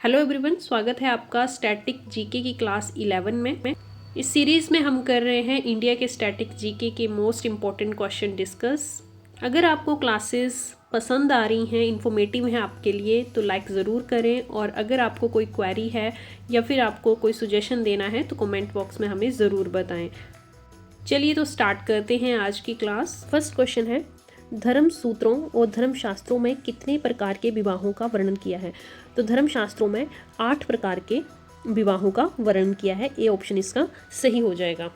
Hello everyone, स्वागत है आपका स्टैटिक जीके की क्लास 11 में। इस सीरीज़ में हम कर रहे हैं इंडिया के स्टैटिक जीके के मोस्ट इम्पॉर्टेंट क्वेश्चन डिस्कस। अगर आपको क्लासेस पसंद आ रही हैं, इन्फॉर्मेटिव हैं आपके लिए, तो लाइक ज़रूर करें। और अगर आपको कोई क्वेरी है या फिर आपको कोई सजेशन देना है तो कमेंट बॉक्स में हमें ज़रूर बताएं। चलिए तो स्टार्ट करते हैं आज की क्लास। फर्स्ट क्वेश्चन है, धर्म सूत्रों और धर्मशास्त्रों में कितने प्रकार के विवाहों का वर्णन किया है? तो धर्मशास्त्रों में 8 प्रकार के विवाहों का वर्णन किया है। ए ऑप्शन इसका सही हो जाएगा।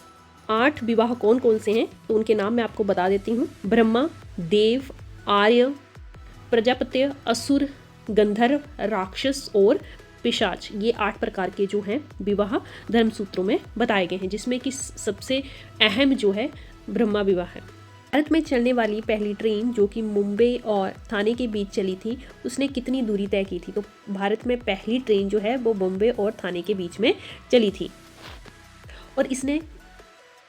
8 विवाह कौन कौन से हैं तो उनके नाम मैं आपको बता देती हूँ। ब्रह्मा, देव, आर्य, प्रजापत्य, असुर, गंधर्व, राक्षस और पिशाच, ये 8 प्रकार के जो हैं विवाह धर्मसूत्रों में बताए गए हैं, जिसमें कि सबसे अहम जो है ब्रह्मा विवाह है। भारत में चलने वाली पहली ट्रेन जो कि मुंबई और थाने के बीच चली थी, उसने कितनी दूरी तय की थी? तो भारत में पहली ट्रेन जो है वो मुंबई और थाने के बीच में चली थी और इसने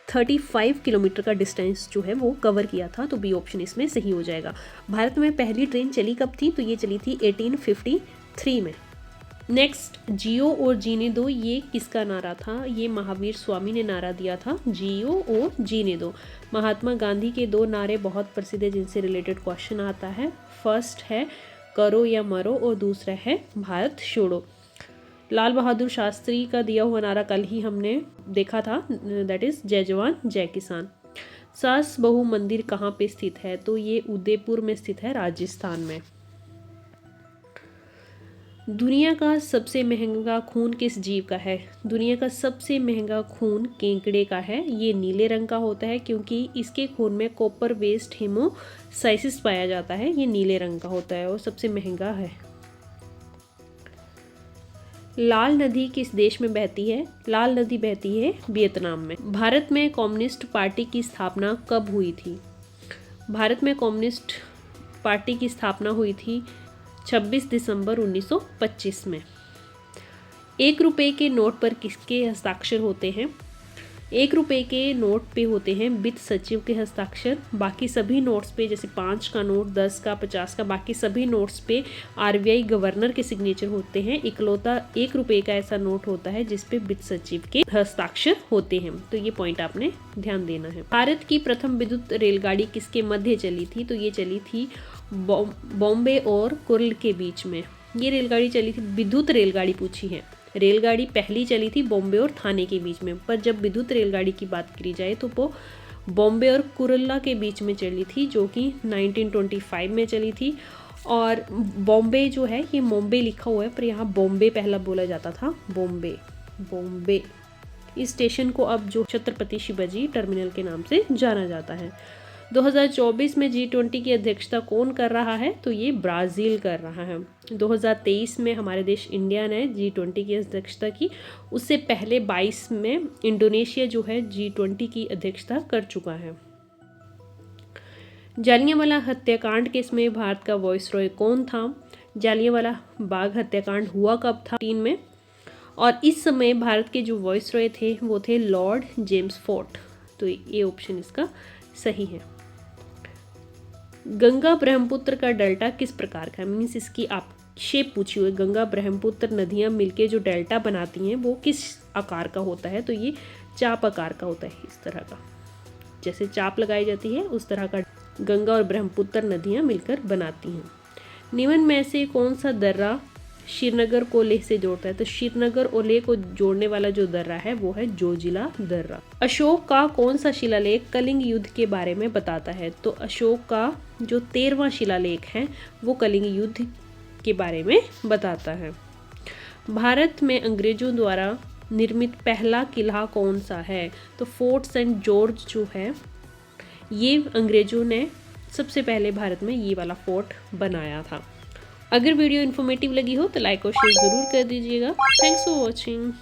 35 किलोमीटर का डिस्टेंस जो है वो कवर किया था। तो बी ऑप्शन इसमें सही हो जाएगा। भारत में पहली ट्रेन चली कब थी? तो ये चली थी 1853 में। नेक्स्ट, जियो और जीने दो, ये किसका नारा था? ये महावीर स्वामी ने नारा दिया था, जियो और जीने दो। महात्मा गांधी के 2 नारे बहुत प्रसिद्ध है जिनसे रिलेटेड क्वेश्चन आता है। फर्स्ट है करो या मरो और दूसरा है भारत छोड़ो। लाल बहादुर शास्त्री का दिया हुआ नारा कल ही हमने देखा था, दैट इज जय जवान जय किसान। सास बहू मंदिर कहाँ पे स्थित है? तो ये उदयपुर में स्थित है, राजस्थान में। दुनिया का सबसे महंगा खून किस जीव का है? दुनिया का सबसे महंगा खून केकड़े का है। ये नीले रंग का होता है क्योंकि इसके खून में कॉपर बेस्ड हेमोसाइसिस पाया जाता है। ये नीले रंग का होता है और सबसे महंगा है। लाल नदी किस देश में बहती है? लाल नदी बहती है वियतनाम में। भारत में कम्युनिस्ट पार्टी की स्थापना कब हुई थी? भारत में कम्युनिस्ट पार्टी की स्थापना हुई थी 26 दिसंबर 1925 में। 1 रुपये के नोट पर किसके हस्ताक्षर होते हैं? 1 रुपये के नोट पे होते हैं वित्त सचिव के हस्ताक्षर। बाकी सभी नोट्स पे, जैसे 5 का नोट, 10 का, 50 का, बाकी सभी नोट्स पे आरबीआई गवर्नर के सिग्नेचर होते हैं। इकलौता 1 रुपये का ऐसा नोट होता है जिसपे वित्त सचिव के हस्ताक्षर होते हैं। तो ये पॉइंट आपने ध्यान देना है। भारत की प्रथम विद्युत रेलगाड़ी किसके मध्य चली थी? तो ये चली थी बॉम्बे और कुर्ल के बीच में। ये रेलगाड़ी चली थी, विद्युत रेलगाड़ी पूछी है। रेलगाड़ी पहली चली थी बॉम्बे और थाने के बीच में, पर जब विद्युत रेलगाड़ी की बात करी जाए तो वो बॉम्बे और कुर्ला के बीच में चली थी, जो कि 1925 में चली थी। और बॉम्बे जो है, ये मुंबई लिखा हुआ है पर यहाँ बॉम्बे पहला बोला जाता था, बॉम्बे बॉम्बे। इस स्टेशन को अब जो छत्रपति शिवाजी टर्मिनल के नाम से जाना जाता है। 2024 में G20 की अध्यक्षता कौन कर रहा है? तो ये ब्राज़ील कर रहा है। 2023 में हमारे देश इंडिया ने G20 की अध्यक्षता की। उससे पहले 22 में इंडोनेशिया जो है G20 की अध्यक्षता कर चुका है। जालियांवाला हत्याकांड केस में भारत का वॉइसरॉय कौन था? जालियांवाला बाग हत्याकांड हुआ कब था? 19 में। और इस समय भारत के जो वॉइसरॉय थे वो थे लॉर्ड जेम्स फोर्ट। तो ये ऑप्शन इसका सही है। गंगा ब्रह्मपुत्र का डेल्टा किस प्रकार का है? मीन्स इसकी आप शेप पूछी हुई। गंगा ब्रह्मपुत्र नदियाँ मिलके जो डेल्टा बनाती हैं वो किस आकार का होता है? तो ये चाप आकार का होता है, इस तरह का, जैसे चाप लगाई जाती है उस तरह का गंगा और ब्रह्मपुत्र नदियाँ मिलकर बनाती हैं। निम्न में से कौन सा दर्रा श्रीनगर को लेह से जोड़ता है? तो श्रीनगर और लेह को जोड़ने वाला जो दर्रा है वो है जोजिला दर्रा। अशोक का कौन सा शिलालेख कलिंग युद्ध के बारे में बताता है? तो अशोक का जो 13वां शिलालेख है वो कलिंग युद्ध के बारे में बताता है। भारत में अंग्रेजों द्वारा निर्मित पहला किला कौन सा है? तो फोर्ट सेंट जॉर्ज जो है, ये अंग्रेजों ने सबसे पहले भारत में ये वाला फोर्ट बनाया था। अगर वीडियो इन्फॉर्मेटिव लगी हो तो लाइक और शेयर ज़रूर कर दीजिएगा। Thanks for watching.